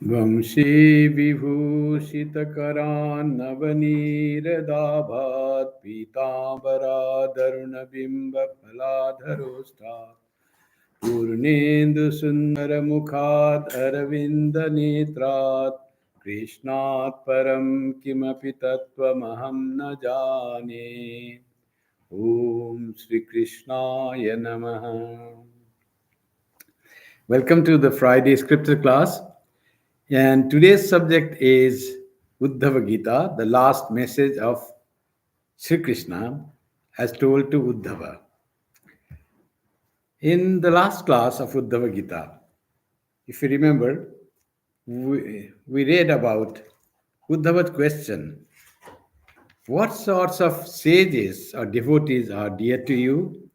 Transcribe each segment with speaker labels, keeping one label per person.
Speaker 1: Vamshi Vibhushitakaran Navaniradabhat Pitambara Darunabimba Phaladharosta Purnendu Sundara Mukhad Aravinda Netrat Krishnat Param Kimapi Tattvamaham na jane. Om Shri Krishnaya Namaha. Welcome to the Friday scripture class. And today's subject is Uddhava Gita, the last message of Sri Krishna as told to Uddhava. In the last class of Uddhava Gita, if you remember, we read about Uddhava's question: what sorts of sages or devotees are dear to you,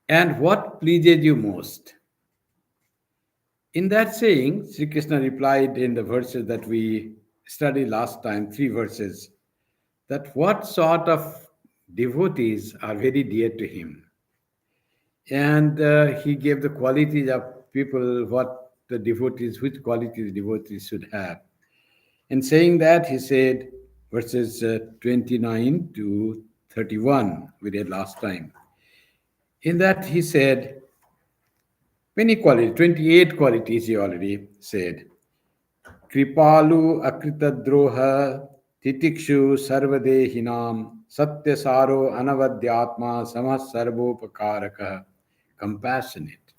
Speaker 1: and what pleases you most? In that saying, Sri Krishna replied in the verses that we studied last time, three verses, that what sort of devotees are very dear to him. And he gave the qualities of people, what the devotees, which qualities devotees should have. In saying that, he said, verses 29 to 31, we read last time. In that, he said, many qualities, 28 qualities he already said. Kripalu akritadroha titikshu sarvadehinam satyasaro anavadyatma samah sarvopakaraka. Compassionate.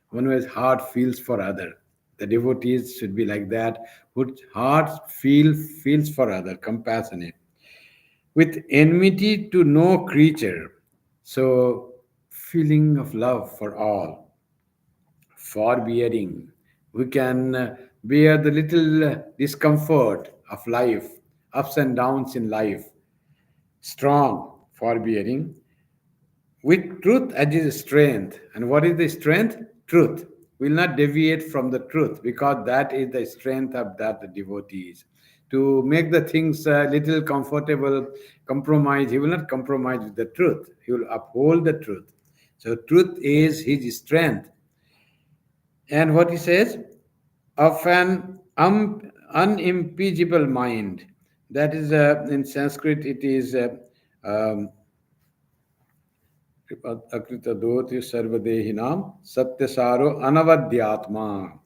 Speaker 1: One whose heart feels for other. The devotees should be like that, whose heart feels for other, compassionate. With enmity to no creature. So feeling of love for all, forbearing. We can bear the little discomfort of life, ups and downs in life. Strong, forbearing, with truth as his strength. And what is the strength? Truth. Will not deviate from the truth because that is the strength of that the devotees. To make the things a little comfortable, compromise, he will not compromise with the truth. He will uphold the truth. So truth is his strength. And what he says? Of an unimpeachable mind. That is, in Sanskrit, it is um, akritadoti sarvadehinam satyasaro anavadhyatma.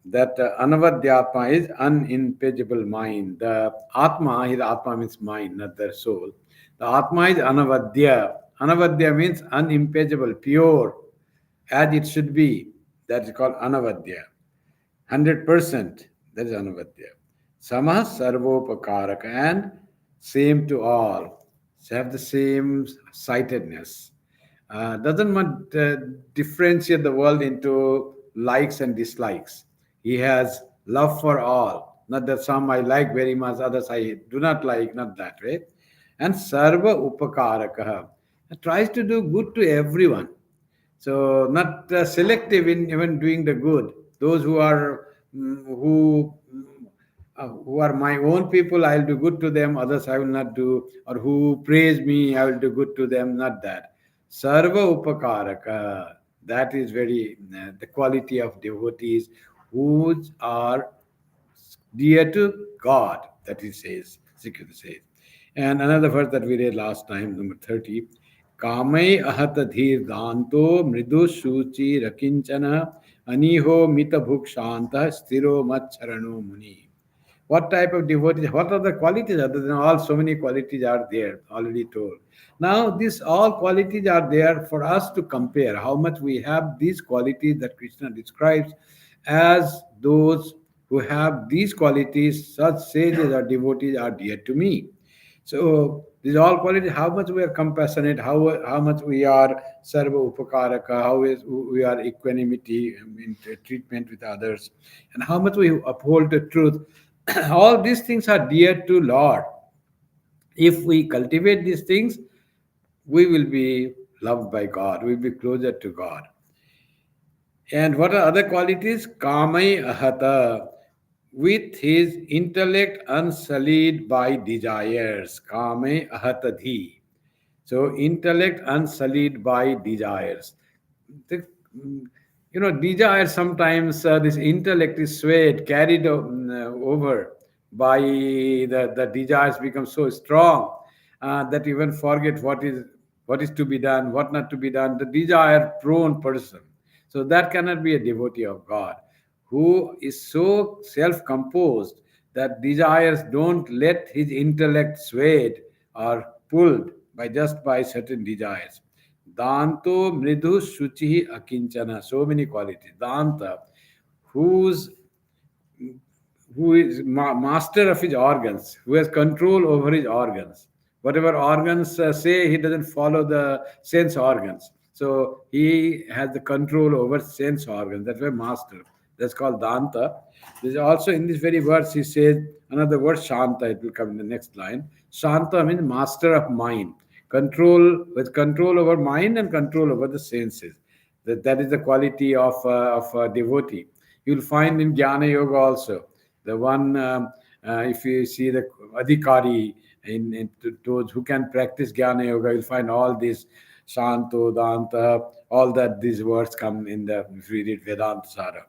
Speaker 1: That anavadhyatma is unimpeachable mind. The atma, his atma means mind, not the soul. The atma is anavadya. Anavadya means unimpedable, pure, as it should be. That is called anavadya. 100%. That is anavadya. Samah sarvopakaraka, and same to all. Have the same sightedness. Doesn't want differentiate the world into likes and dislikes. He has love for all. Not that some I like very much, others I do not like, not that way. And sarva upakaraka tries to do good to everyone. So not selective in even doing the good. Those who are who are my own people, I'll do good to them. Others I will not do. Or who praise me, I will do good to them. Not that. Sarva upakaraka. That is very the quality of devotees who are dear to God. That he says. Sikh says. And another verse that we read last time, number 30. Kamai ahatadhir danto mridu shuchi rakinchana aniho mita bhukshanta stiro macharano muni. What type of devotees, what are the qualities other than all so many qualities are there, already told. Now, these all qualities are there for us to compare how much we have these qualities that Krishna describes as those who have these qualities, such sages or devotees are dear to me. So these all qualities, how much we are compassionate, how much we are sarva upakaraka, how is we are equanimity in treatment with others, and how much we uphold the truth. All these things are dear to Lord. If we cultivate these things, we will be loved by God. We will be closer to God. And what are other qualities? Kamai ahata, with his intellect unsullied by desires. Kamai ahatadhi. So intellect unsullied by desires. The- Desire sometimes, this intellect is swayed, carried over by the desires become so strong that even forget what is to be done, what not to be done. The desire prone person. So that cannot be a devotee of God who is so self composed that desires don't let his intellect swayed or pulled by certain desires. Danto mridu shuchi akinchana. So many qualities. Danta, whose who is master of his organs, who has control over his organs. Whatever organs say, he doesn't follow the sense organs. So he has the control over sense organs. That's why master. That's called Danta. There's also in this very verse, he says another word, Shanta. It will come in the next line. Shanta means master of mind. Control over mind and control over the senses. That is the quality of a devotee. You'll find in Jnana Yoga also. The one, if you see the Adhikari, in those who can practice Jnana Yoga, you'll find all this Shanto, Danta, all that these words come in the, if you read Vedanta Sara.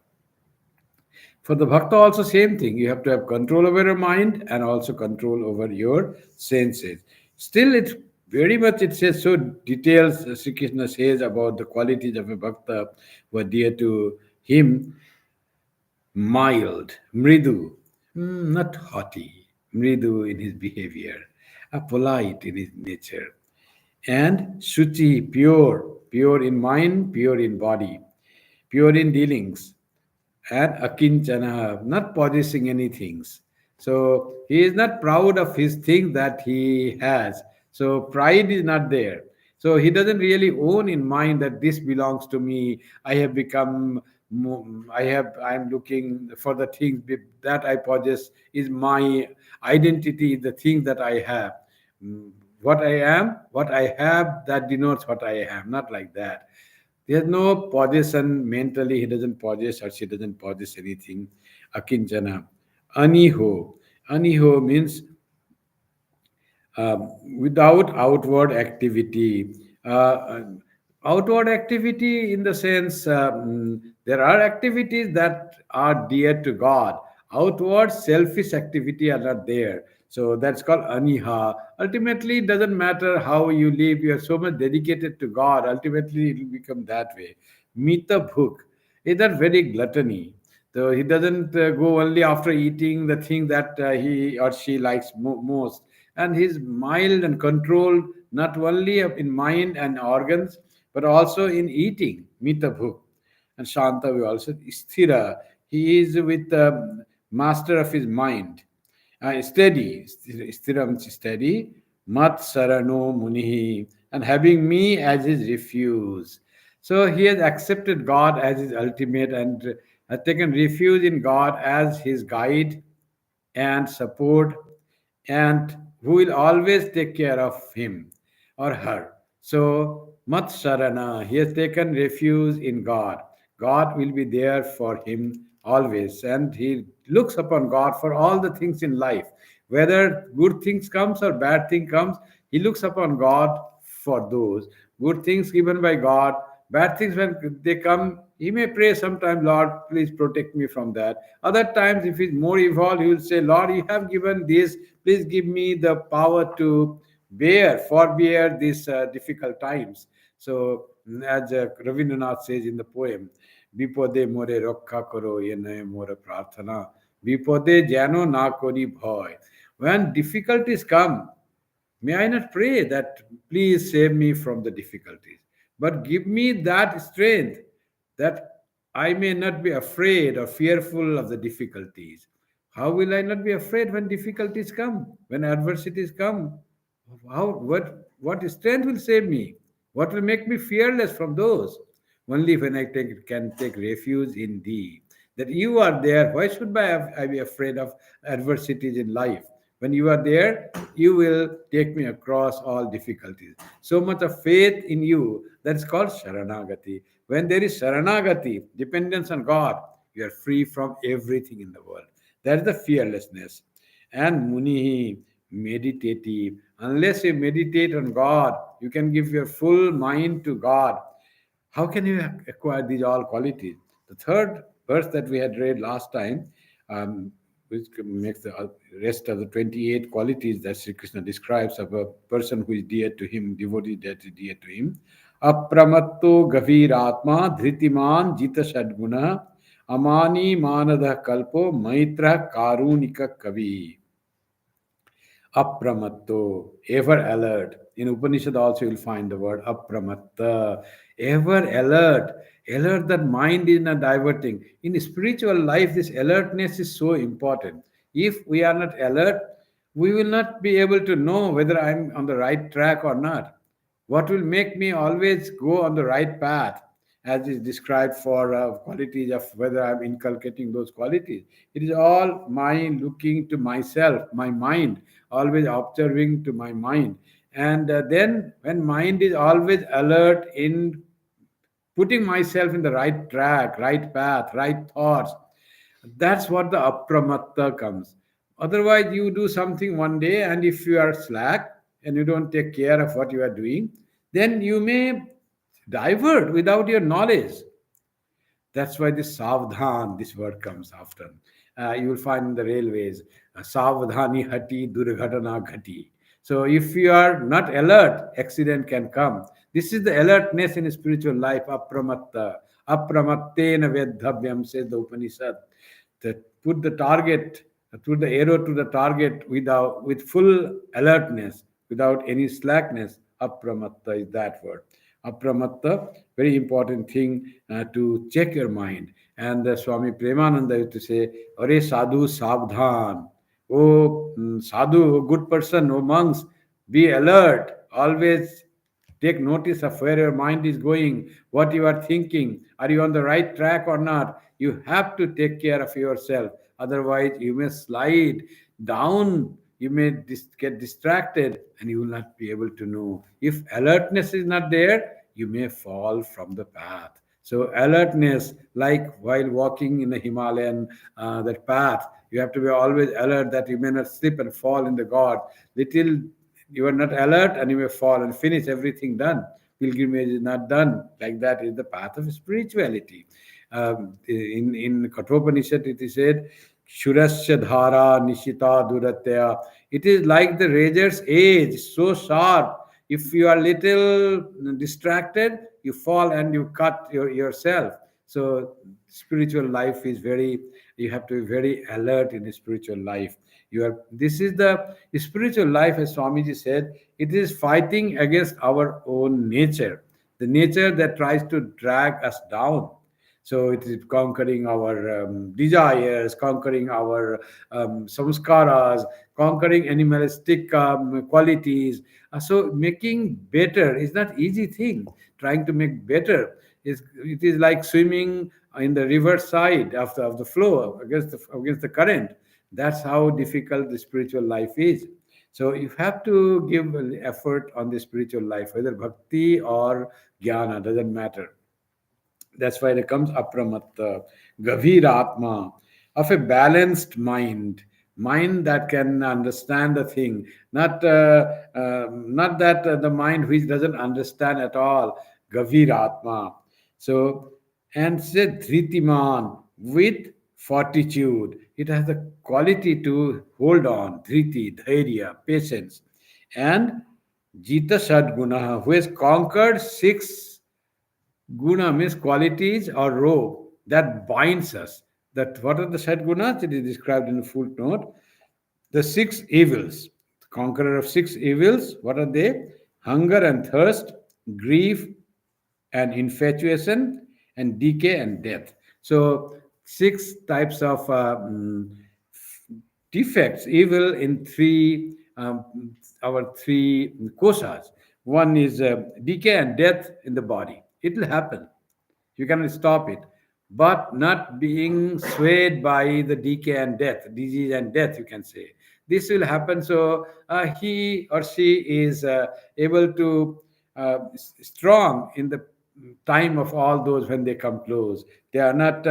Speaker 1: For the bhakta, also same thing. You have to have control over your mind and also control over your senses. Still, it's very much, it says so details, Sri Krishna says about the qualities of a bhakta who are dear to him. Mild, mridu, not haughty, mridu in his behavior, polite in his nature, and shuchi, pure in mind, pure in body, pure in dealings, and akinchana, not possessing any things. So he is not proud of his thing that he has. So pride is not there. So he doesn't really own in mind that this belongs to me. I have become. I'm looking for the things that I possess is my identity, the thing that I have. What I am, what I have, that denotes what I am. Not like that. There's no possession mentally. He doesn't possess or she doesn't possess anything. Akinchana. Aniho. Aniho means without outward activity. Outward activity in the sense there are activities that are dear to God. Outward selfish activity are not there. So that's called aniha. Ultimately, it doesn't matter how you live. You are so much dedicated to God. Ultimately, it will become that way. Mita bhuk is that very gluttony. So he doesn't go only after eating the thing that he or she likes most, and he's mild and controlled not only in mind and organs but also in eating. Mita bhuk. And Shanta we also sthira. He is with the master of his mind. Steady, sthiram steady, mat sarano munihi, and having me as his refuge. So he has accepted God as his ultimate and has taken refuge in God as his guide and support, and who will always take care of him or her. So, Mat Sarana, he has taken refuge in God. God will be there for him always, and he looks upon God for all the things in life. Whether good things comes or bad thing comes, he looks upon God for those. Good things given by God, bad things when they come, he may pray sometimes, Lord, please protect me from that. Other times, if he's more evolved, he will say, Lord, you have given this, please give me the power to forbear these difficult times. So, as Ravindranath says in the poem, Bipode more rokha karo ye more prarthana. Bipode jano na kori bhoy. When difficulties come, may I not pray that please save me from the difficulties, but give me that strength that I may not be afraid or fearful of the difficulties. How will I not be afraid when difficulties come, when adversities come? What strength will save me? What will make me fearless from those? Only when can take refuge in thee. That you are there. Why should I be afraid of adversities in life? When you are there, you will take me across all difficulties. So much of faith in you, that's called Sharanagati. When there is Sharanagati, dependence on God, you are free from everything in the world. That is the fearlessness. And Munihi, meditative. Unless you meditate on God, you can give your full mind to God. How can you acquire these all qualities? The third verse that we had read last time, um, which makes the rest of the 28 qualities that Sri Krishna describes of a person who is dear to him, devotee that is dear to him. Apramatto gaviratma dhritiman jita shadguna amani manada kalpo maitra karunika kavi. Apramatto, ever alert. In Upanishad also you'll find the word apramatta, ever alert. Alert that mind is not diverting. In spiritual life, this alertness is so important. If we are not alert, we will not be able to know whether I'm on the right track or not. What will make me always go on the right path, as is described for qualities of whether I'm inculcating those qualities. It is all my looking to myself, my mind, always observing to my mind. And then, when mind is always alert in putting myself in the right track, right path, right thoughts, that's what the apramatta comes. Otherwise, you do something one day, and if you are slack and you don't take care of what you are doing, then you may divert without your knowledge. That's why this savdhan, this word comes after. You will find in the railways, savdhani hati durghatana ghati. So if you are not alert, accident can come. This is the alertness in spiritual life, apramatta. Apramattena vedhavyam, says the Upanishad. That put the target, put the arrow to the target with full alertness, without any slackness. Apramatta is that word. Apramatta, very important thing to check your mind. And Swami Premananda used to say, Are sadhu savdhan. Oh, sadhu, good person, oh monks, be alert. Always take notice of where your mind is going, what you are thinking. Are you on the right track or not? You have to take care of yourself. Otherwise, you may slide down, you may get distracted, and you will not be able to know. If alertness is not there, you may fall from the path. So alertness, like while walking in the Himalayan that path, you have to be always alert that you may not slip and fall in the God. Little you are not alert, and you may fall and finish everything done. Pilgrimage is not done. Like that is the path of spirituality. In Kathopanishad it is said, Shurasya dhara nishita duratya. It is like the razor's edge, so sharp. If you are little distracted, you fall and you cut yourself. So spiritual life is very, you have to be very alert in spiritual life. You are, this is the spiritual life, as Swamiji said, it is fighting against our own nature, the nature that tries to drag us down. So it is conquering our desires, conquering our samskaras, conquering animalistic qualities. So making better is not easy thing. Trying to make better is, it is like swimming in the river side of the flow against the current. That's how difficult the spiritual life is. So you have to give effort on the spiritual life, whether bhakti or jnana, doesn't matter. That's why it comes apramatta, gaviratma, of a balanced mind that can understand the thing, not that the mind which doesn't understand at all, gaviratma. So, and said dhritiman, with fortitude. It has the quality to hold on, dhriti, dhairya, patience. And jita sadguna, who has conquered six. Guna means qualities or rope that binds us. That what are the set gunas? It is described in the footnote. The six evils, the conqueror of six evils. What are they? Hunger and thirst, grief and infatuation, and decay and death. So six types of defects, evil in our three koshas. One is decay and death in the body. It will happen. You cannot stop it. But not being swayed by the decay and death, disease and death, you can say. This will happen. So he or she is able to strong in the time of all those when they come close. They are not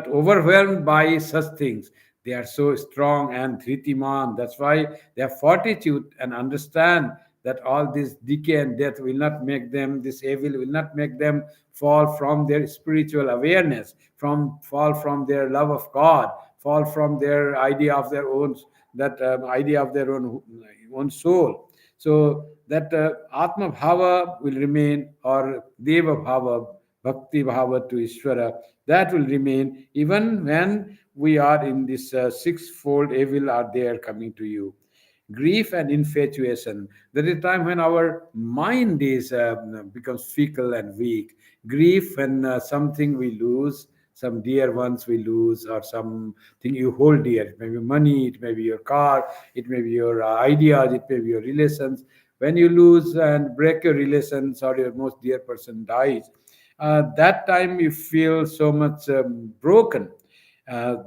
Speaker 1: overwhelmed by such things. They are so strong and dhritiman. That's why they have fortitude and understand that all this decay and death will not make them, this evil will not make them fall from their spiritual awareness, from fall from their love of God, fall from their idea of their own, that idea of their own soul. So that Atma Bhava will remain, or Deva Bhava, Bhakti Bhava to Ishvara, that will remain even when we are in this sixfold evil are there coming to you. Grief and infatuation. There is a time when our mind is becomes fickle and weak. Grief when something we lose, some dear ones we lose, or something you hold dear. It may be money, it may be your car, it may be your ideas, it may be your relations. When you lose and break your relations, or your most dear person dies, that time you feel so much broken.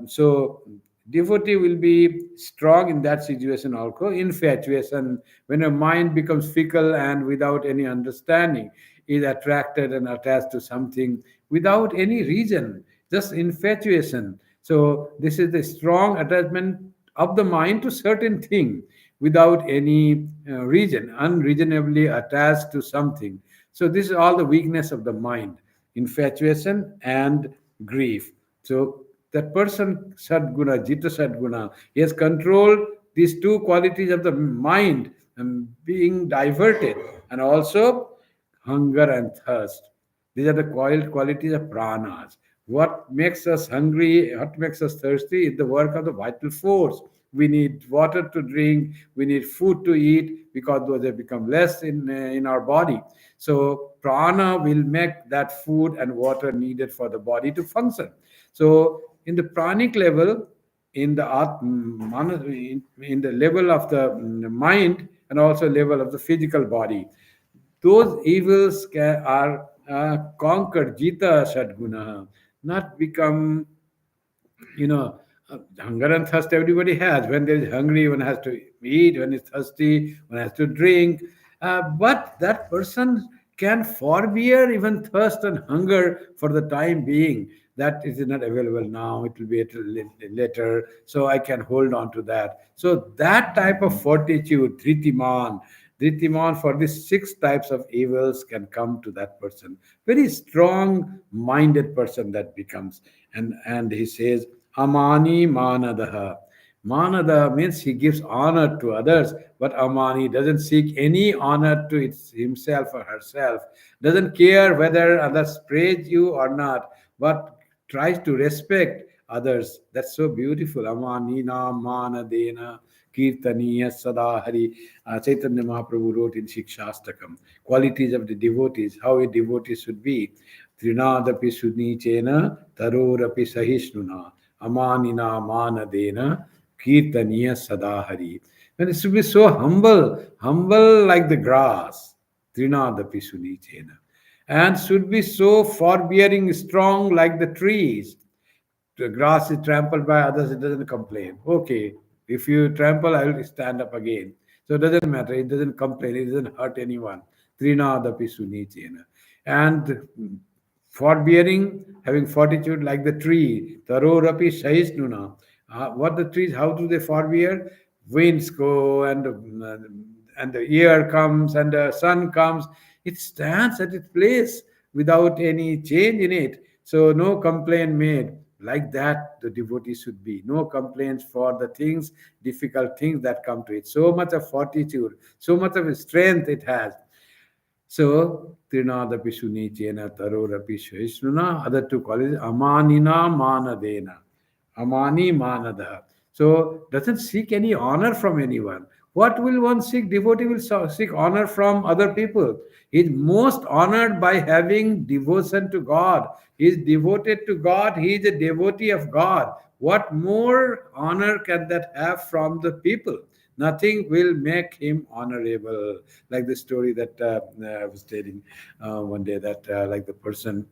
Speaker 1: So devotee will be strong in that situation also. Infatuation, when a mind becomes fickle and without any understanding, is attracted and attached to something without any reason, just infatuation. So this is the strong attachment of the mind to certain thing without any reason, unreasonably attached to something. So this is all the weakness of the mind, infatuation and grief. So that person, Sadguna, Jita Sadguna, he has controlled these two qualities of the mind and being diverted, and also hunger and thirst. These are the qualities of pranas. What makes us hungry, what makes us thirsty is the work of the vital force. We need water to drink, we need food to eat, because those have become less in our body. So prana will make that food and water needed for the body to function. So in the pranic level, in the in the level of the mind, and also level of the physical body, those evils are conquered, jita sadguna, not become, you know, hunger and thirst everybody has. When there is hungry, one has to eat. When is thirsty, one has to drink. But that person can forbear even thirst and hunger for the time being. That is not available now. It will be later. So I can hold on to that. So that type of fortitude, Dhritiman for these six types of evils can come to that person. Very strong minded person that becomes. And he says, Amani Manadaha. Manada means he gives honor to others, but Amani doesn't seek any honor to himself or herself, doesn't care whether others praise you or not, but tries to respect others. That's so beautiful. Amanina Manadena Kirtaniya Sadahari. Chaitanya Mahaprabhu wrote in Shikshastakam, qualities of the devotees, how a devotee should be. Trinadapi Sunichena Tarorapi Sahishnuna Amanina Manadena Kirtaniya Sadahari. And it should be so humble, humble like the grass, Trinadapi Sunichena, and should be so forbearing, strong like the trees. The grass is trampled by others, it doesn't complain. Okay, if you trample, I will stand up again. So it doesn't matter, it doesn't complain, it doesn't hurt anyone. Trinadapi Sunichena. And forbearing, having fortitude like the tree. Tarorapi Sahisnuna. What the trees, how do they forbear? Winds go, and the year comes and the sun comes. It stands at its place without any change in it. So no complaint made. Like that, the devotee should be. No complaints for the things, difficult things that come to it. So much of fortitude, so much of strength it has. So, Trinadapi Sunichena Tarorapi Shaisnuna, other two qualities, Amanina Manadena. Amani Manada. So, doesn't seek any honor from anyone. What will one seek? Devotee will seek honor from other people. He is most honored by having devotion to God. He is devoted to God. He is a devotee of God. What more honor can that have from the people? Nothing will make him honorable. Like the story that I was telling one day, that like the person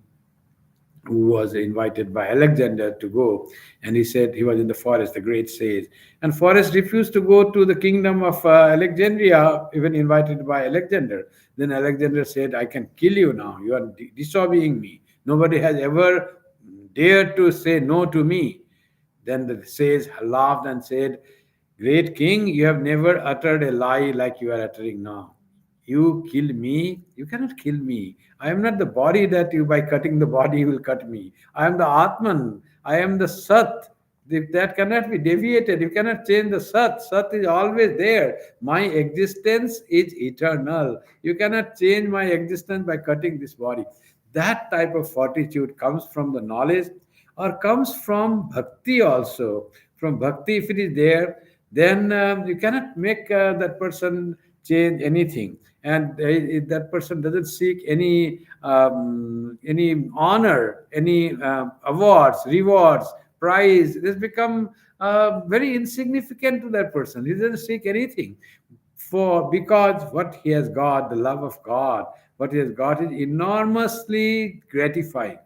Speaker 1: who was invited by Alexander to go. And he said he was in the forest, the great sage. And Forrest refused to go to the kingdom of Alexandria, even invited by Alexander. Then Alexander said, I can kill you now. You are disobeying me. Nobody has ever dared to say no to me. Then the sage laughed and said, Great king, you have never uttered a lie like you are uttering now. You kill me, you cannot kill me. I am not the body that you, by cutting the body, you will cut me. I am the Atman, I am the Sat. That cannot be deviated. You cannot change the Sat. Sat is always there. My existence is eternal. You cannot change my existence by cutting this body. That type of fortitude comes from the knowledge, or comes from bhakti also. From bhakti, if it is there, then you cannot make that person change anything. And if that person doesn't seek any honor, any awards, rewards, prize, it has become very insignificant to that person. He doesn't seek anything, for because what he has got, the love of God, what he has got is enormously gratifying.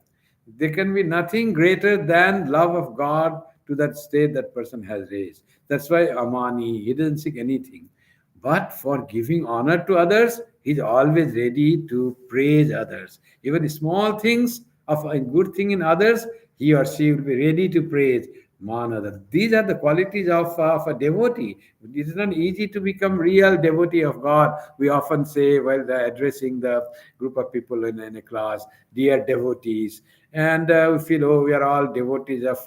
Speaker 1: There can be nothing greater than love of God to that state that person has raised. That's why Amani, he doesn't seek anything. But for giving honor to others, he's always ready to praise others. Even small things of a good thing in others, he or she will be ready to praise Manada. These are the qualities of a devotee. It is not easy to become real devotee of God. We often say while addressing the group of people in a class, dear devotees, and we feel, oh, we are all devotees of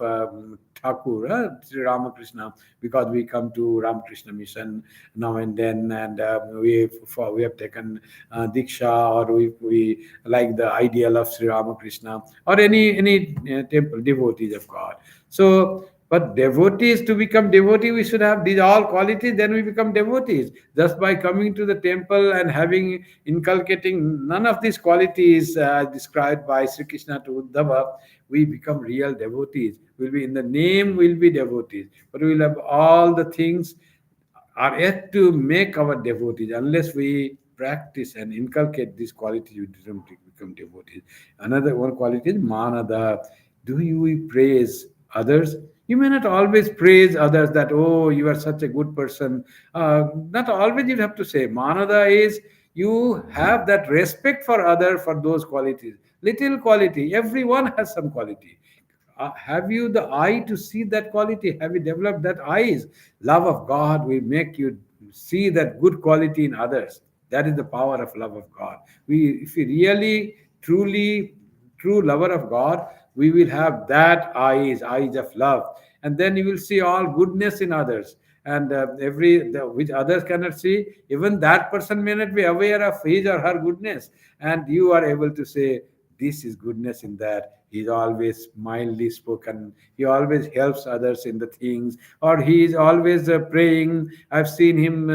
Speaker 1: Thakur, Sri Ramakrishna, because we come to Ramakrishna mission now and then, and we have taken Diksha, or we like the ideal of Sri Ramakrishna, or any temple devotees of God. So, but devotees, to become devotee, we should have these all qualities. Then we become devotees. Just by coming to the temple and having inculcating none of these qualities described by Sri Krishna to Uddhava, we become real devotees. We'll be in the name, we'll be devotees, but we'll have all the things are yet to make our devotees. Unless we practice and inculcate these qualities, we don't become devotees. Another one quality is manada. Do you praise others? You may not always praise others that, oh, you are such a good person. Not always you have to say. Manada is you have that respect for other for those qualities. Little quality. Everyone has some quality. Have you the eye to see that quality? Have you developed that eyes? Love of God will make you see that good quality in others. That is the power of love of God. If we really truly true lover of God, we will have that eyes of love, and then you will see all goodness in others. And which others cannot see, even that person may not be aware of his or her goodness, and you are able to say, this is goodness in that. He's always mildly spoken. He always helps others in the things, or he is always praying. I've seen him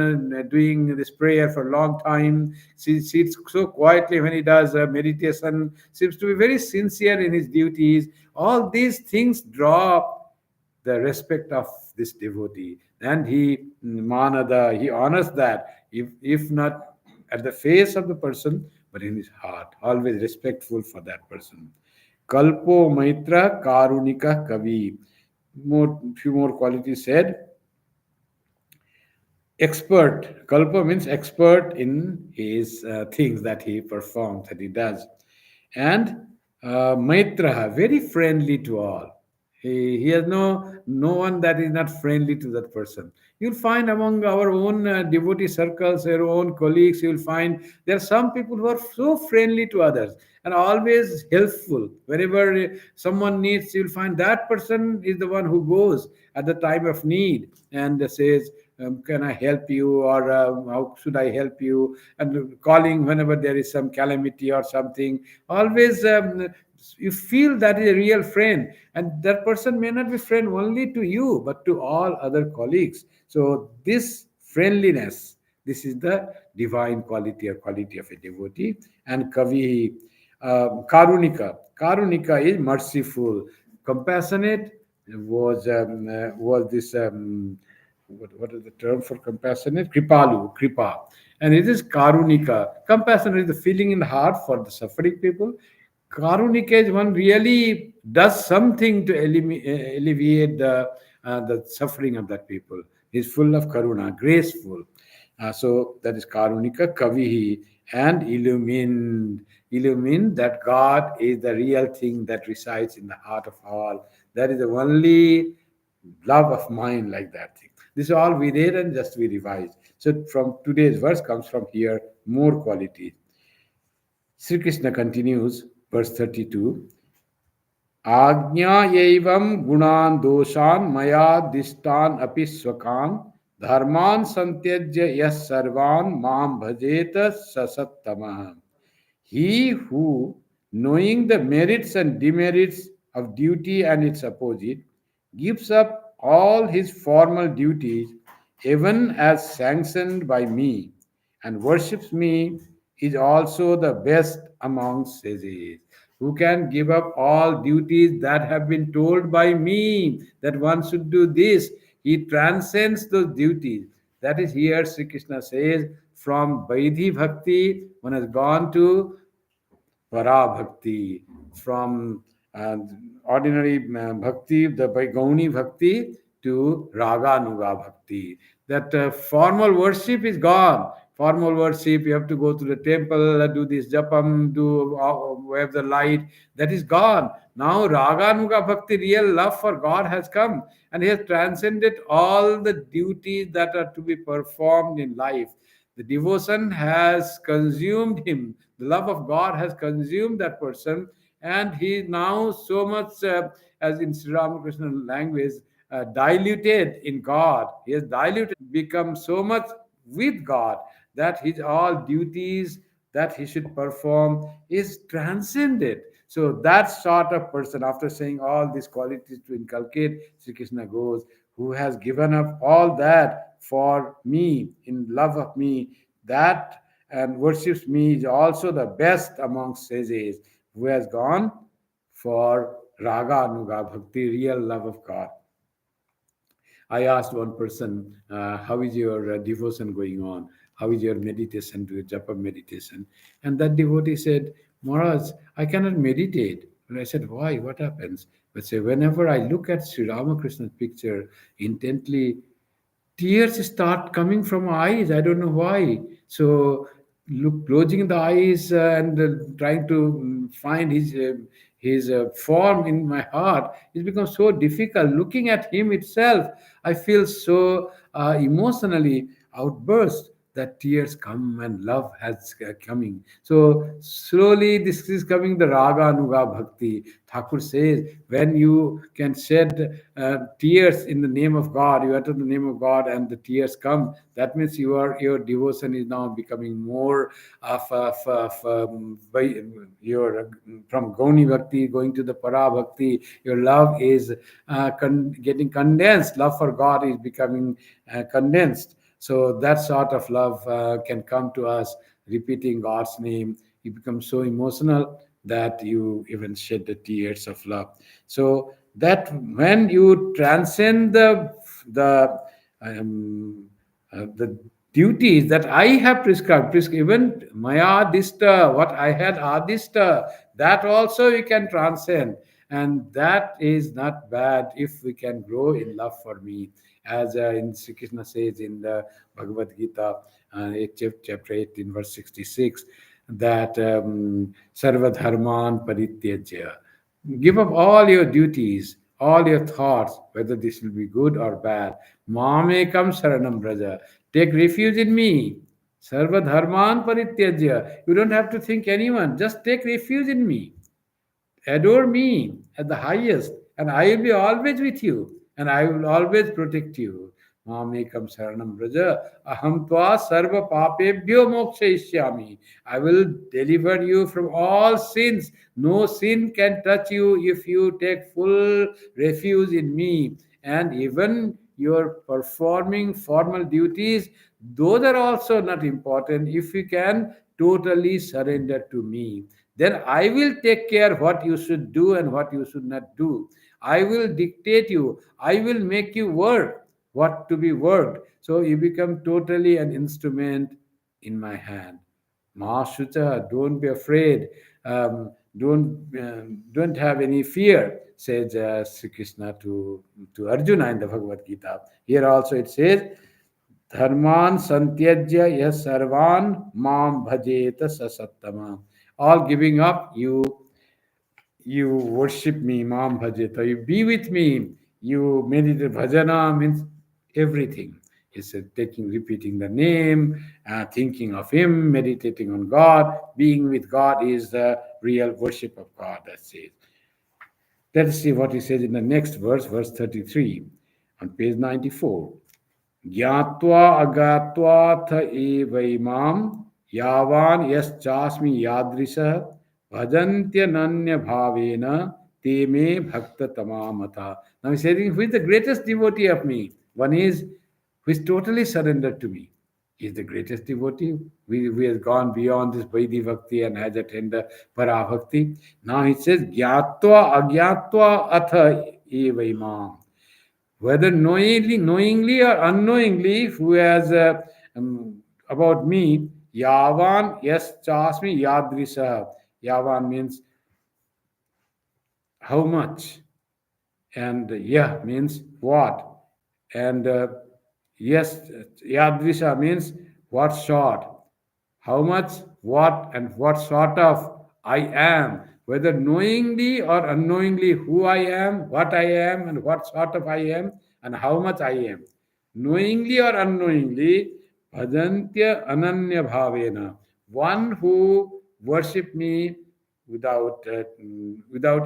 Speaker 1: doing this prayer for a long time. He sits so quietly when he does meditation, seems to be very sincere in his duties. All these things draw the respect of this devotee, and he manada, he honors that, if not at the face of the person, but in his heart, always respectful for that person. Kalpo maitra karunika kavi. More few more qualities said. Expert. Kalpa means expert in his things that he performs, that he does. And Maitraha, very friendly to all. He has no one that is not friendly to that person. You'll find among our own devotee circles, our own colleagues, you'll find there are some people who are so friendly to others and always helpful. Wherever someone needs, you'll find that person is the one who goes at the time of need and says, can I help you, or how should I help you? And calling whenever there is some calamity or something. Always you feel that is a real friend, and that person may not be friend only to you, but to all other colleagues. So this friendliness, this is the divine quality or quality of a devotee. And Kavi, Karunika. Karunika is merciful, compassionate. Was this what is the term for compassionate? Kripalu, Kripa. And it is Karunika. Compassion is the feeling in the heart for the suffering people. Karunika is one really does something to alleviate the suffering of that people. He's full of karuna, graceful. So that is Karunika, Kavihi, and illumined. Illumined that God is the real thing that resides in the heart of all. That is the only love of mine, like that thing. This is all we read and just we revised. So from today's verse comes from here more qualities. Sri Krishna continues, verse 32. आज्ञायैवं गुणान् दोषान् मया दिष्टान् अपि स्वकान् धर्मान् संत्यज्य यः सर्वान् मां भजेत स सत्तमः. He who, knowing the merits and demerits of duty and its opposite, gives up all his formal duties, even as sanctioned by me, and worships me, is also the best among sages. Who can give up all duties that have been told by me that one should do this? He transcends those duties. That is here Sri Krishna says from Vaidhi Bhakti, one has gone to para bhakti, from ordinary bhakti, the by Gauni bhakti to raga nuga bhakti. That formal worship is gone. Formal worship, you have to go to the temple, do this japam, do wave the light. That is gone. Now raga nuga bhakti, real love for God has come, and he has transcended all the duties that are to be performed in life. The devotion has consumed him. The love of God has consumed that person, and he is now so much, as in Sri Ramakrishna language, diluted in God. He has diluted, become so much with God that his all duties that he should perform is transcended. So that sort of person, after saying all these qualities to inculcate, Sri Krishna goes, who has given up all that for me, in love of me, that and worships me is also the best amongst sages, who has gone for raga anuga bhakti, real love of God. I asked one person, how is your devotion going on? How is your meditation, to japa meditation? And that devotee said, Maharaj, I cannot meditate. And I said, why? What happens? But say, whenever I look at Sri Ramakrishna's picture intently, tears start coming from my eyes. I don't know why. So, look, closing the eyes and trying to find his form in my heart, it becomes so difficult. Looking at him itself, I feel so emotionally outburst that tears come and love has coming. So slowly this is coming the raga nuga bhakti. Thakur says, when you can shed tears in the name of God, you utter the name of God and the tears come, that means your devotion is now becoming more by your from Gauni Bhakti going to the Para Bhakti. Your love is getting condensed. Love for God is becoming condensed. So that sort of love can come to us repeating God's name. You become so emotional that you even shed the tears of love. So that when you transcend the um, the duties that I have prescribed, even Maya Dista, what I had Adista, that also you can transcend. And that is not bad if we can grow in love for me. As in Sri Krishna says in the Bhagavad Gita, 8th chapter 18, verse 66, that Sarva Dharman Parityajya. Give up all your duties, all your thoughts, whether this will be good or bad. Mamekam Saranam Braja. Take refuge in me. Sarva Dharman Parityajya. You don't have to think anyone, just take refuge in me. Adore me at the highest, and I will be always with you, and I will always protect you. Mamekam Saranam Braja, Aham Tva Sarva Papebhyo Mokshayishyami. I will deliver you from all sins. No sin can touch you if you take full refuge in me. And even your performing formal duties, those are also not important if you can totally surrender to me. Then I will take care what you should do and what you should not do. I will dictate you. I will make you work what to be worked. So you become totally an instrument in my hand. Ma Shucha, don't be afraid. Don't have any fear, says Sri Krishna to Arjuna in the Bhagavad Gita. Here also it says, Dharman santyajya yas sarvan mam bhajeta sasattama. All giving up, you worship me, mam bhajeta. You be with me. You meditate. Bhajana means everything. It's taking, repeating the name, thinking of Him, meditating on God, being with God is the real worship of God. That's it. Let us see what he says in the next verse, verse 33, on page 94. ज्ञात्वा अज्ञात्वाथ एवैमां यावान यश्चास्मि यादृशः भजन्त्यनन्य भावेन ते मे भक्त तमामता. Now he's saying, who is the greatest devotee of me? One is who is totally surrendered to me. He is the greatest devotee. We have gone beyond this Vaidhi Bhakti and has attained the Para Bhakti. Now he says, Gyatva Agyatva Atha Evaimam. Whether knowingly or unknowingly, who has about me, Yavan yes chasmi yadrisa. Yavan means how much, and yeah means what, and yes, yadrisa means what sort, how much, what, and what sort of I am, whether knowingly or unknowingly who I am, what I am, and what sort of I am, and how much I am. Knowingly or unknowingly, bhajantya ananya bhavena, one who worship me without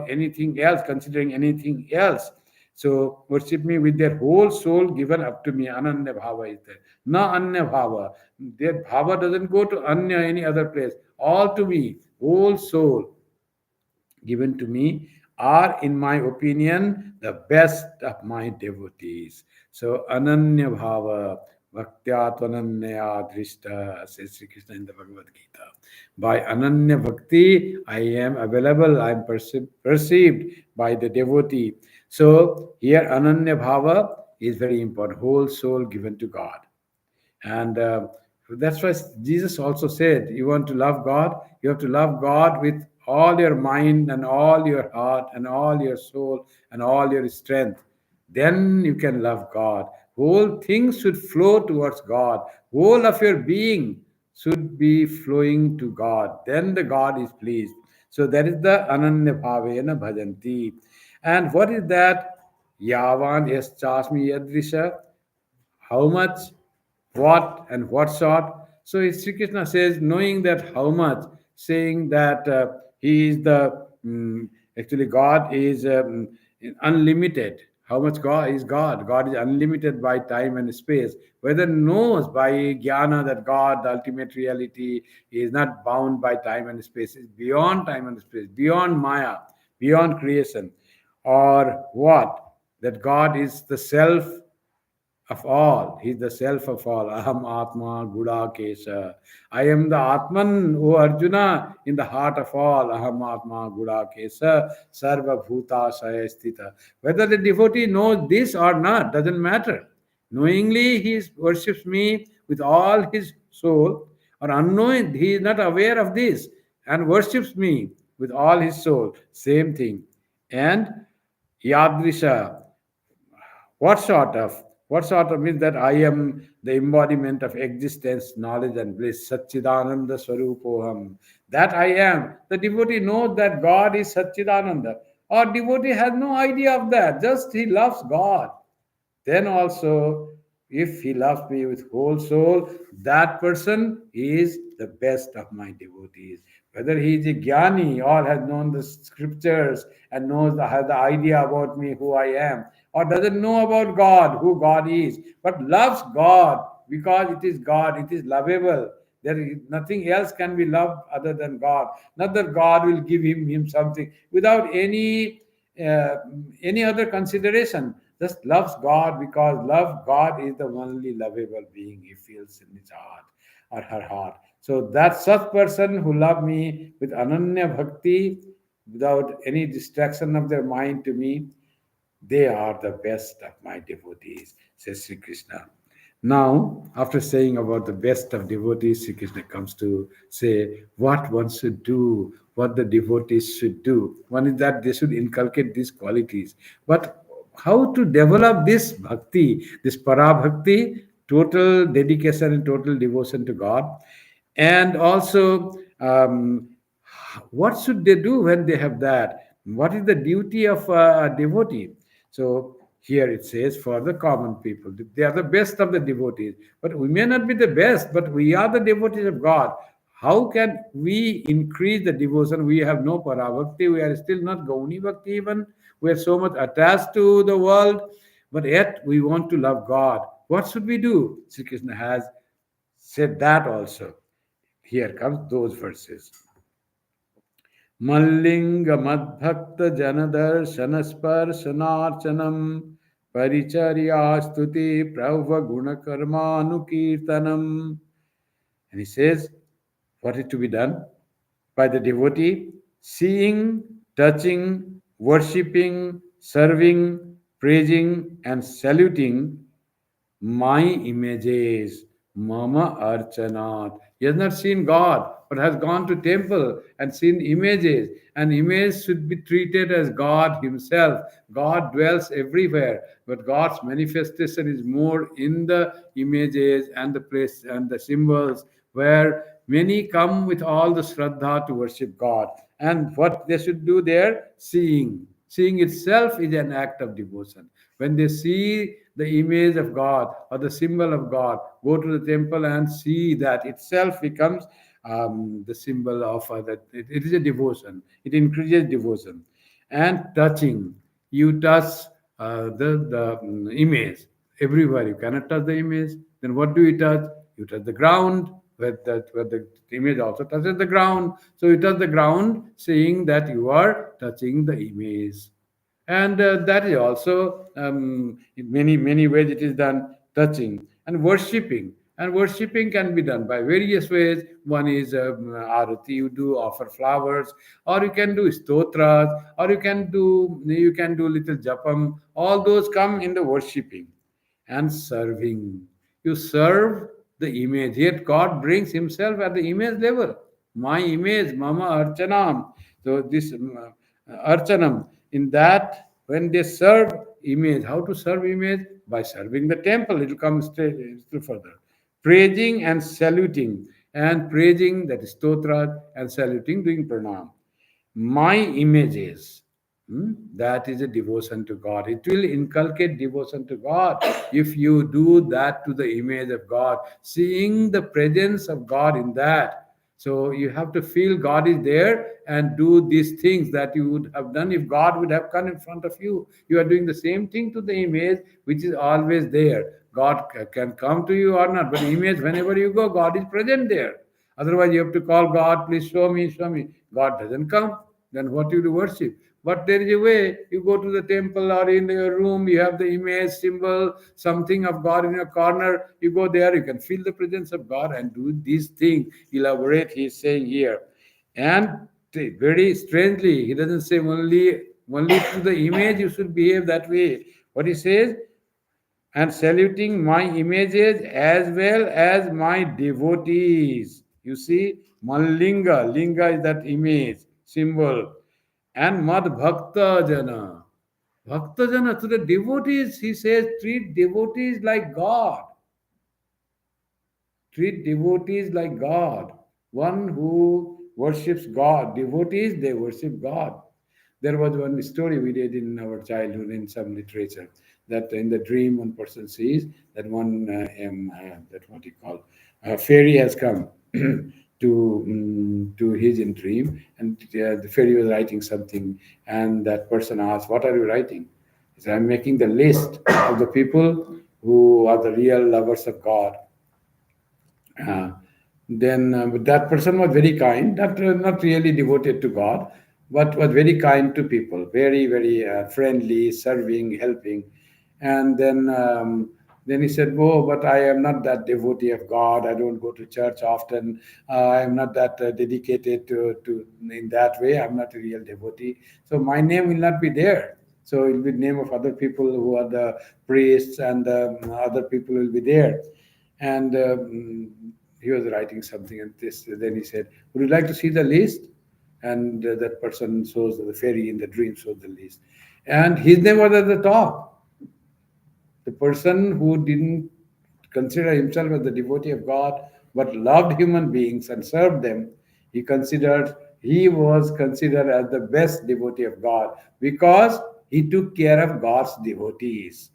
Speaker 1: anything else, considering anything else. So worship me with their whole soul given up to me. Ananya bhava is there. Na anya bhava. Their bhava doesn't go to anya, any other place. All to me, whole soul given to me, are, in my opinion, the best of my devotees. So Ananya Bhava, Bhaktya Tvananya Drishta, says Sri Krishna in the Bhagavad Gita. By Ananya Bhakti, I am available, I am perceived by the devotee. So here Ananya Bhava is very important, whole soul given to God. And that's why Jesus also said, you want to love God, you have to love God with all your mind and all your heart and all your soul and all your strength. Then you can love God. Whole things should flow towards God. Whole of your being should be flowing to God. Then the God is pleased. So that is the Ananya Bhavena Bhajanti. And what is that? Yavan yes chasmi yadrisha, how much, what, and what sort. So Sri Krishna says, knowing that how much, saying that he is the actually God is unlimited. How much God is God? God is unlimited by time and space. Whether knows by jnana that God, the ultimate reality, is not bound by time and space, is beyond time and space, beyond Maya, beyond creation, or what? That God is the self of all. He is the self of all. Aham Atma Gudakesha. I am the Atman, O Arjuna, in the heart of all. Aham Atma Gudakesha. Sarva Bhuta Sayastita. Whether the devotee knows this or not doesn't matter. Knowingly he worships me with all his soul, or unknowing he is not aware of this and worships me with all his soul. Same thing. And Yadrisha, what sort of? What sort of means that I am the embodiment of existence, knowledge, and bliss. Satchidananda Swarupoham. That I am. The devotee knows that God is Satchidananda. Or devotee has no idea of that. Just he loves God. Then also, if he loves me with whole soul, that person is the best of my devotees. Whether he is a jnani or has known the scriptures and has the idea about me, who I am, or doesn't know about God, who God is, but loves God because it is God, it is lovable. There is nothing else can be loved other than God. Not that God will give him something without uh, any other consideration. Just loves God because love God is the only lovable being he feels in his heart or her heart. So that such person who love me with ananya bhakti, without any distraction of their mind to me, they are the best of my devotees, says Sri Krishna. Now, after saying about the best of devotees, Sri Krishna comes to say what one should do, what the devotees should do. One is that they should inculcate these qualities. But how to develop this bhakti, this para bhakti, total dedication and total devotion to God, and also what should they do when they have that? What is the duty of a devotee? So Here it says for the common people. They are the best of the devotees. But we may not be the best, but we are the devotees of God. How can we increase the devotion? We have no parabhakti. We are still not Gauni Bhakti even. We are so much attached to the world, but yet we want to love God. What should we do? Sri Krishna has said that also. Here comes those verses. मल्लिंग मद्भक्त जनदर्शन स्पर्शनार्चनम परिचर्या स्तुति प्रभ गुण कर्मानुकीर्तनम. And he says, what is to be done by the devotee? Seeing, touching, worshipping, serving, praising, and saluting my images, Mama Archanat. He has not seen God, but has gone to temple and seen images. And image should be treated as God Himself. God dwells everywhere, but God's manifestation is more in the images and the place and the symbols where many come with all the Shraddha to worship God. And what they should do there? Seeing. Seeing itself is an act of devotion. When they see the image of God or the symbol of God, go to the temple and see that itself becomes the symbol of that. It is a devotion. It increases devotion. And touching, you touch the image everywhere. You cannot touch the image. Then what do you touch? You touch the ground, where the image also touches the ground. So you touch the ground, saying that you are touching the image. And that is also in many ways it is done, touching and worshipping. And worshipping can be done by various ways. One is arati, you do offer flowers, or you can do stotras, or you can do little japam. All those come in the worshipping. And serving, you serve the image, yet God brings Himself at the image level. My image, Mama Archanam. So this Archanam, in that when they serve image, how to serve image? By serving the temple. It will come straight still further. Praising and saluting. And praising, that is stotra, and saluting, doing pranam. My images. That is a devotion to God. It will inculcate devotion to God if you do that to the image of God, seeing the presence of God in that. So you have to feel God is there and do these things that you would have done if God would have come in front of you. You are doing the same thing to the image which is always there. God can come to you or not, but image, whenever you go, God is present there. Otherwise, you have to call God, please show me, show me. God doesn't come. Then what you do worship? But there is a way. You go to the temple or in your room, you have the image, symbol, something of God in your corner. You go there, you can feel the presence of God and do these things. Elaborate, he is saying here. And very strangely, he doesn't say only to the image you should behave that way. What he says, and saluting my images as well as my devotees. You see, Mallinga, Linga is that image, symbol, and Mad Bhakta Jana. Bhakta Jana, to the devotees, he says, treat devotees like God. Treat devotees like God. One who worships God. Devotees, they worship God. There was one story we did in our childhood in some literature that in the dream one person sees that that what he called a fairy has come to his in dream, and the fairy was writing something, and that person asked, "What are you writing?" He said, "I'm making the list of the people who are the real lovers of God." Uh, then that person was very kind, not really devoted to God, but was very kind to people, very friendly, serving, helping. And then he said, "Oh, but I am not that devotee of God. I don't go to church often. I am not that dedicated to in that way. I'm not a real devotee. So my name will not be there. So it will be name of other people who are the priests, and other people will be there." And he was writing something, and this. Then he said, "Would you like to see the list?" And that person shows the fairy in the dream shows the list, and his name was at the top. The person who didn't consider himself as the devotee of God, but loved human beings and served them, he was considered as the best devotee of God because he took care of God's devotees.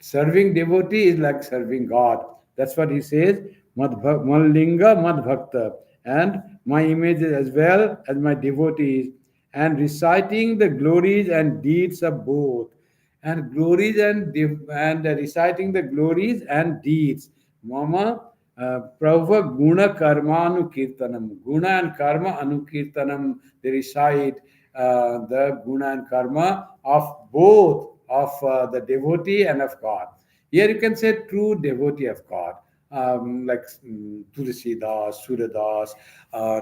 Speaker 1: Serving devotee is like serving God. That's what he says. Mallinga Mad Bhakta. And my image as well as my devotees. And reciting the glories and deeds of both. And glories and reciting the glories and deeds. Mama Prabhupada Guna Karma Anukirtanam. Guna and Karma Anukirtanam. They recite the Guna and Karma of both of the devotee and of God. Here you can say true devotee of God, like Tulsi Das, Suryadas,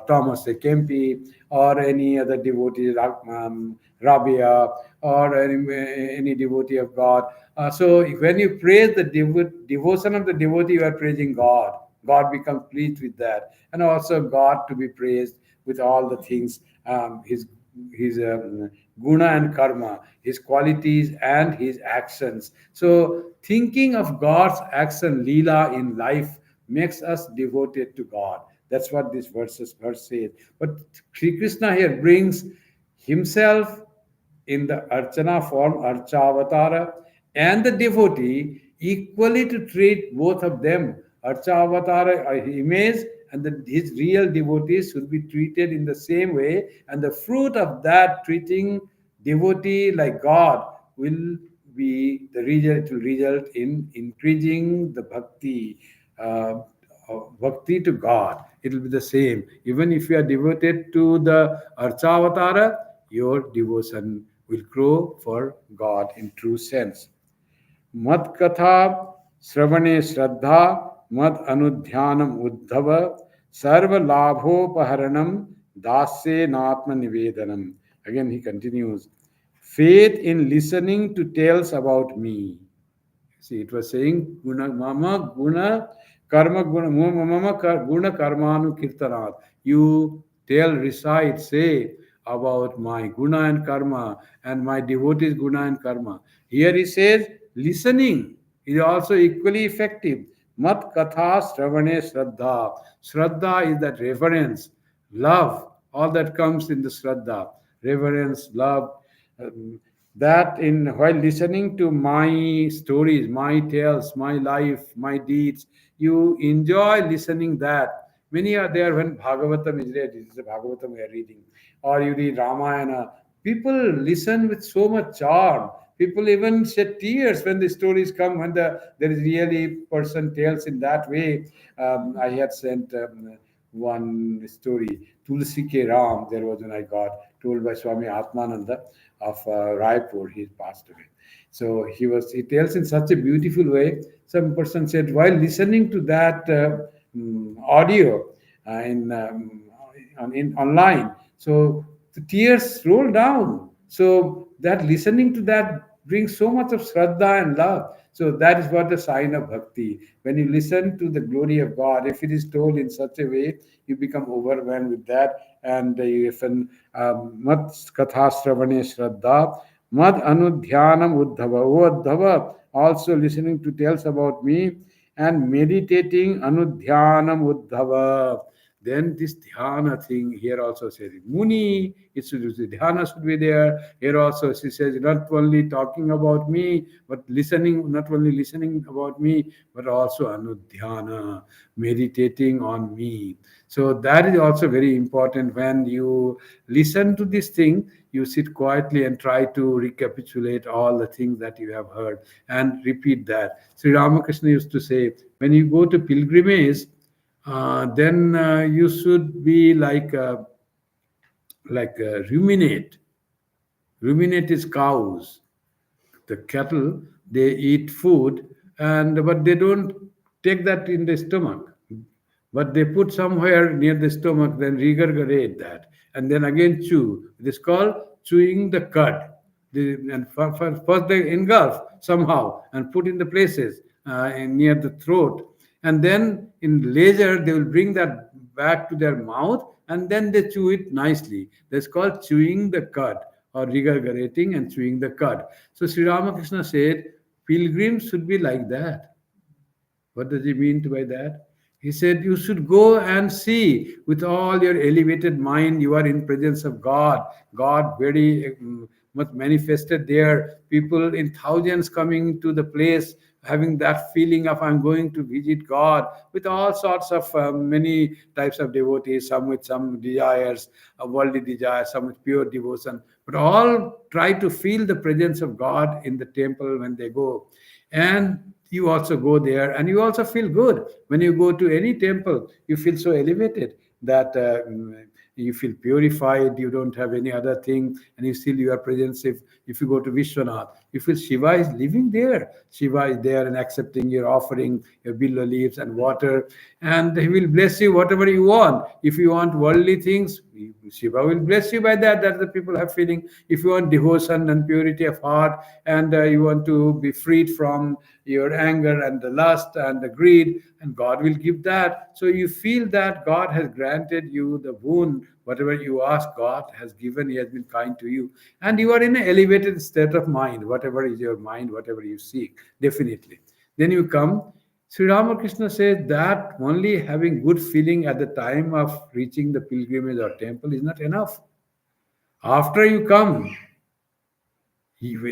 Speaker 1: Thomas A. Kempi, or any other devotee, Rabia, or any devotee of God. So when you praise the devotion of the devotee, you are praising God. God becomes pleased with that, and also God to be praised with all the things, his guna and karma, his qualities and his actions. So thinking of God's action, lila in life, makes us devoted to God. That's what this verse says. But Sri Krishna here brings himself in the Archana form, Archavatara, and the devotee equally to treat both of them. Archavatara, image, and his real devotees should be treated in the same way, and the fruit of that treating devotee like God will be the result, it will result in increasing the uh, bhakti to God. It will be the same. Even if you are devoted to the Archavatara, your devotion will grow for God in true sense. Mad katha sravane shraddha mad anudhyanam uddhava sarva labhopaharanam dasye natma nivedanam. Again he continues, faith in listening to tales about me. See, it was saying guna mama guna karma guna mama guna karmanu kirtanat. You tell, recite, say about my guna and karma and my devotees guna and karma. Here he says listening is also equally effective. Mat katha sravane shraddha. Shraddha is that reverence, love, all that comes in the shraddha. Reverence, love. That in while listening to my stories, my tales, my life, my deeds, you enjoy listening that. Many are there when Bhagavatam is read, this is the Bhagavatam we are reading, or you read Ramayana. People listen with so much charm. People even shed tears when the stories come, when there is really person tells in that way. I had sent one story, Tulsi Ke Ram, there was when I got told by Swami Atmananda of Raipur, he passed away. So he tells in such a beautiful way. Some person said, while listening to that audio online, so the tears roll down. So that listening to that brings so much of shraddha and love. So that is what the sign of bhakti. When you listen to the glory of God, if it is told in such a way, you become overwhelmed with that, and you often mat katha sravane shraddha mad anudhyanam uddhava. O uddhava, also listening to tales about me and meditating anudhyanam uddhava. Then this dhyana thing here also says Muni, it should the dhyana should be there. Here also she says not only talking about me, but listening, not only listening about me, but also anudhyana, meditating on me. So that is also very important. When you listen to this thing, you sit quietly and try to recapitulate all the things that you have heard and repeat that. Sri Ramakrishna used to say, when you go to pilgrimage, then you should be ruminate. Ruminate is cows. The cattle, they eat food, and but they don't take that in the stomach, but they put somewhere near the stomach, then regurgitate that, and then again chew. It is called chewing the cud. And first they engulf somehow and put in the places near the throat, and then in later they will bring that back to their mouth, and then they chew it nicely. That's called chewing the cud, or regurgitating and chewing the cud. So Sri Ramakrishna said pilgrims should be like that. What does he mean by that? He said, you should go and see with all your elevated mind, you are in presence of God. God very much manifested there. People in thousands coming to the place, having that feeling of I'm going to visit God, with all sorts of many types of devotees, some with some desires, worldly desires, some with pure devotion, but all try to feel the presence of God in the temple when they go. And you also go there and you also feel good. When you go to any temple, you feel so elevated that you feel purified, you don't have any other thing, and you still your presence. If you go to Vishwanath, you feel Shiva is living there. Shiva is there and accepting your offering, your billow leaves and water, and he will bless you whatever you want. If you want worldly things, Shiva will bless you by that. That the people have feeling. If you want devotion and purity of heart, and you want to be freed from your anger and the lust and the greed, and God will give that. So you feel that God has granted you the boon. Whatever you ask, God has given. He has been kind to you, and you are in an elevated state of mind. Whatever is your mind, whatever you seek, definitely. Then you come. Sri Ramakrishna says that only having good feeling at the time of reaching the pilgrimage or temple is not enough. After you come,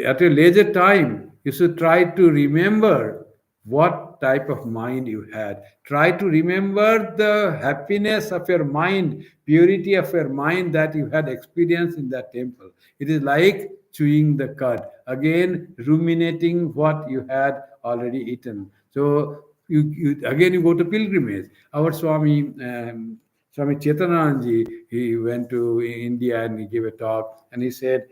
Speaker 1: at a later time, you should try to remember what type of mind you had. Try to remember the happiness of your mind, purity of your mind that you had experienced in that temple. It is like chewing the cud, again ruminating what you had already eaten. So you go to pilgrimage. Our Swami Chetananandji, he went to India and he gave a talk, and he said,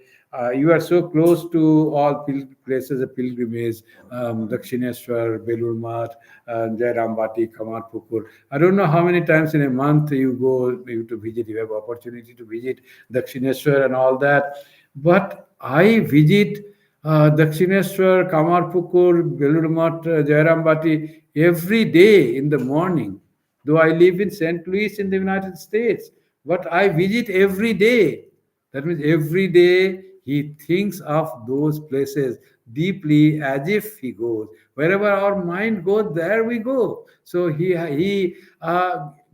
Speaker 1: you are so close to all places of pilgrimage, Dakshineshwar, Belur Math, Jairambati, Kamarpukur. I don't know how many times in a month you go to visit, you have opportunity to visit Dakshineshwar and all that. But I visit Dakshineshwar, Kamarpukur, Belur Math, Jairambati every day in the morning, though I live in St. Louis in the United States, but I visit every day. That means every day he thinks of those places deeply as if he goes. Wherever our mind goes, there we go. So he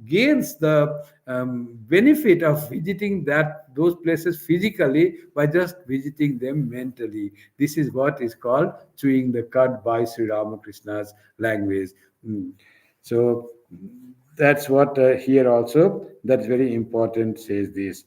Speaker 1: gains the benefit of visiting those places physically by just visiting them mentally. This is what is called chewing the cud by Sri Ramakrishna's language. Mm. So that's what here also, that's very important, says this.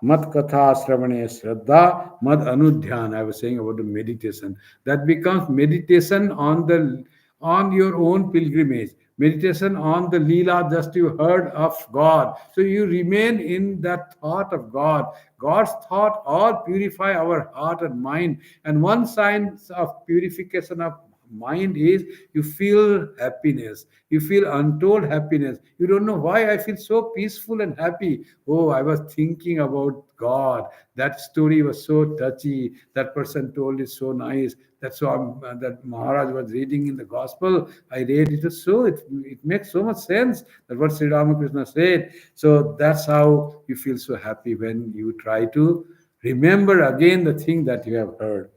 Speaker 1: Mat katha sravane shraddha, mad anudhyan. I was saying about the meditation. That becomes meditation on your own pilgrimage. Meditation on the Leela just you heard of God. So you remain in that thought of God. God's thought all purify our heart and mind. And one sign of purification of mind is you feel happiness, you feel untold happiness. You don't know why I feel so peaceful and happy. Oh, I was thinking about God, that story was so touchy, that person told it so nice, that's so that Maharaj was reading in the gospel, I read it. So it makes so much sense that what Sri Ramakrishna said. So that's how you feel so happy when you try to remember again the thing that you have heard.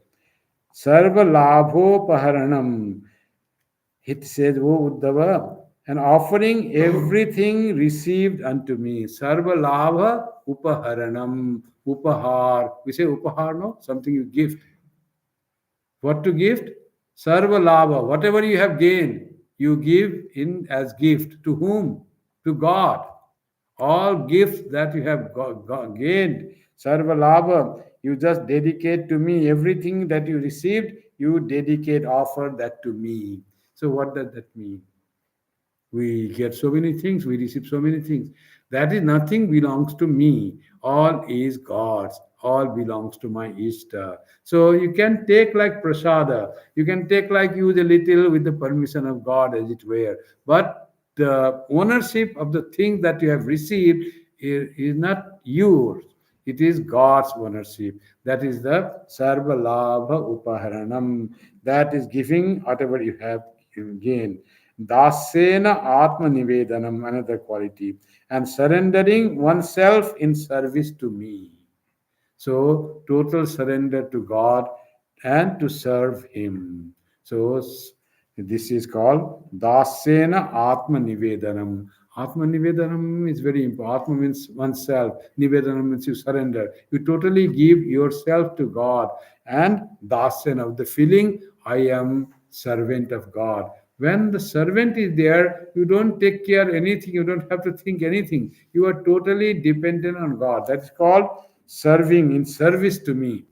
Speaker 1: Sarva labhopaharanam. It says, O Uddhava, and offering everything received unto me. Sarva labha upaharanam. Upahar. We say upahar, no? Something you gift. What to gift? Sarva labha. Whatever you have gained, you give in as gift. To whom? To God. All gifts that you have gained, sarva labha, you just dedicate to me. Everything that you received, you dedicate, offer that to me. So what does that mean? We get so many things, we receive so many things. That is, nothing belongs to me. All is God's. All belongs to my Ishta. So you can take like prasada. You can take like use a little with the permission of God, as it were. But the ownership of the thing that you have received is not yours. It is God's ownership. That is the sarva labha upaharanam. That is giving whatever you have gained. Dasena Atma Nivedanam, another quality, and surrendering oneself in service to me. So, total surrender to God and to serve Him. So, this is called Dasena Atma Nivedanam. Atma Nivedanam is very important. Atma means oneself. Nivedanam means you surrender. You totally give yourself to God. And Dasana, the feeling, I am servant of God. When the servant is there, you don't take care anything. You don't have to think anything. You are totally dependent on God. That is called serving, in service to me.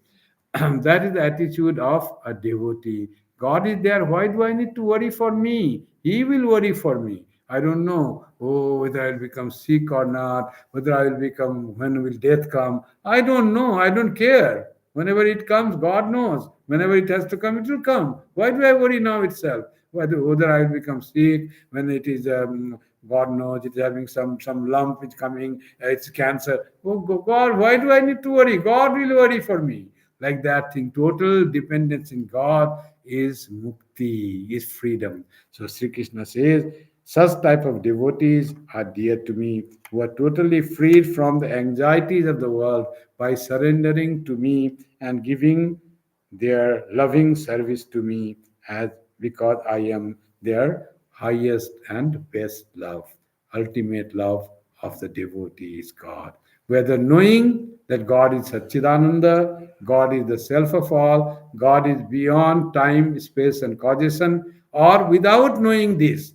Speaker 1: That is the attitude of a devotee. God is there. Why do I need to worry for me? He will worry for me. I don't know, oh, whether I'll become sick or not, whether I will become, when will death come? I don't know. I don't care. Whenever it comes, God knows. Whenever it has to come, it will come. Why do I worry now itself? Whether I will become sick, when it is, God knows, it is having some lump, it's coming, it's cancer. Oh, God, why do I need to worry? God will worry for me. Like that thing, total dependence in God is mukti, is freedom. So Sri Krishna says, such type of devotees are dear to me, who are totally freed from the anxieties of the world by surrendering to me and giving their loving service to me, as because I am their highest and best love. Ultimate love of the devotee is God. Whether knowing that God is Satchidananda, God is the self of all, God is beyond time, space, and causation, or without knowing this,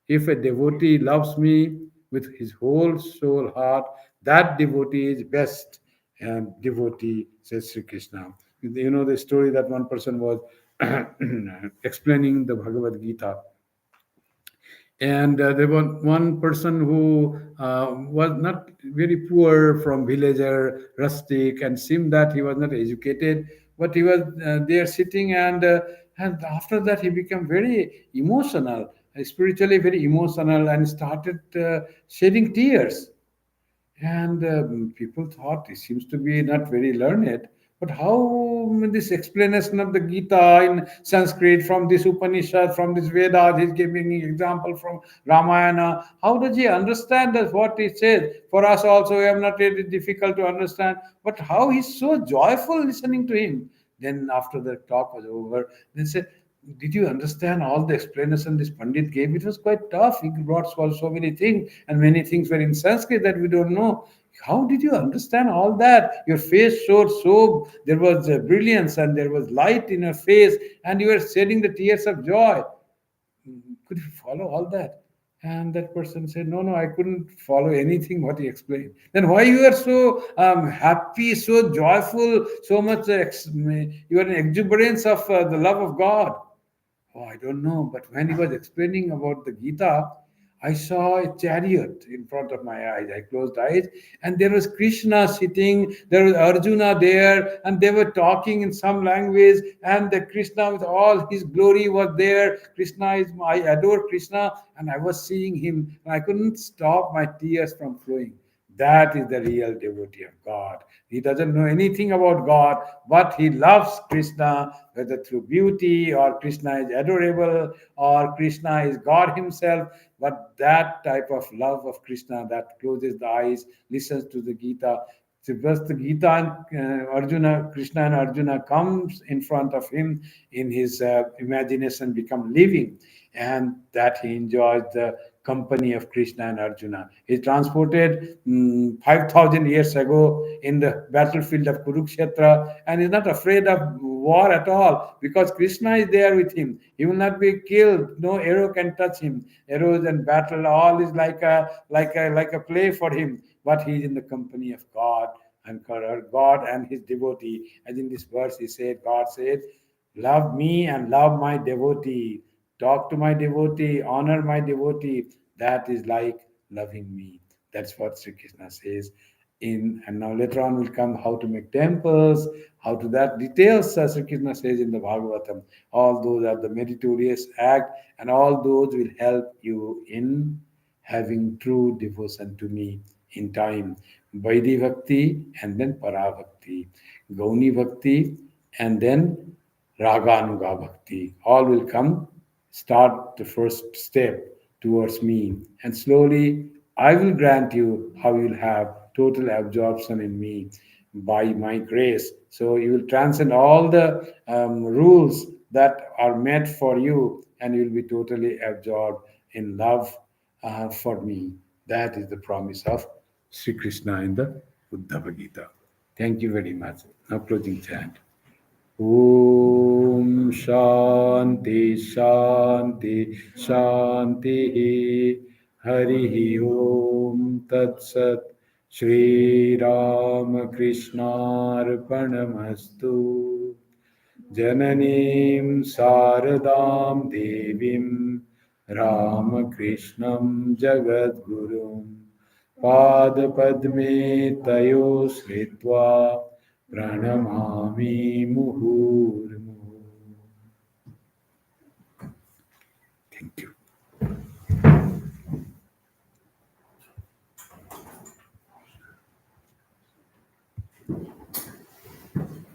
Speaker 1: if a devotee loves me with his whole soul, heart, that devotee is best and devotee, says Sri Krishna. You know the story that one person was explaining the Bhagavad Gita, and there was one person who was not very poor, from villager, rustic, and seemed that he was not educated, but he was there sitting, and after that he became very emotional, spiritually very emotional, and started shedding tears. And people thought he seems to be not very learned. But how this explanation of the Gita in Sanskrit, from this Upanishad, from this Vedas, he's giving example from Ramayana. How does he understand that what he says? For us also, we are not really difficult to understand. But how he's so joyful listening to him. Then after the talk was over, they said, did you understand all the explanation this Pandit gave? It was quite tough. He brought so many things, and many things were in Sanskrit that we don't know. How did you understand all that? Your face showed so, there was brilliance and there was light in your face, and you were shedding the tears of joy. Could you follow all that? And that person said, no, no, I couldn't follow anything what he explained. Then why you are so happy, so joyful, so much, you are an exuberance of the love of God? Oh, I don't know. But when he was explaining about the Gita, I saw a chariot in front of my eyes. I closed eyes, and there was Krishna sitting, there was Arjuna there, and they were talking in some language, and the Krishna with all his glory was there. Krishna is, I adore Krishna, and I was seeing him, and I couldn't stop my tears from flowing. That is the real devotee of God. He doesn't know anything about God, but he loves Krishna, whether through beauty, or Krishna is adorable, or Krishna is God himself. But that type of love of Krishna that closes the eyes, listens to the Gita. So first the Gita, and Arjuna, Krishna and Arjuna comes in front of him in his imagination, become living, and that he enjoys the company of Krishna and Arjuna. He transported 5,000 years ago in the battlefield of Kurukshetra, and is not afraid of war at all, because Krishna is there with him. He will not be killed. No arrow can touch him. Arrows and battle, all is like a play for him. But he is in the company of God, and God and his devotee. As in this verse, he said, God said, love me and love my devotee. Talk to my devotee, honor my devotee. That is like loving me. That's what Sri Krishna says. And now later on will come how to make temples, how to that details. Sri Krishna says in the Bhagavatam. All those are the meritorious act, and all those will help you in having true devotion to me in time. Vaidhi Bhakti and then Parabhakti, Gauni Bhakti and then Raganuga Bhakti. All will come. Start the first step towards me, and slowly I will grant you how you'll have total absorption in me by my grace. So you will transcend all the rules that are meant for you, and you will be totally absorbed in love for me. That is the promise of Sri Krishna in the Uddhava Gita. Thank you very much. Now closing chant. Om Shanti Shanti Shanti Hari Om Tat Sat Shri Ram Krishna Arpanamastu Jananim Saradam Devim Ramakrishnam Jagadgurum Padpadme Tayo Sritva Pranamami Muhu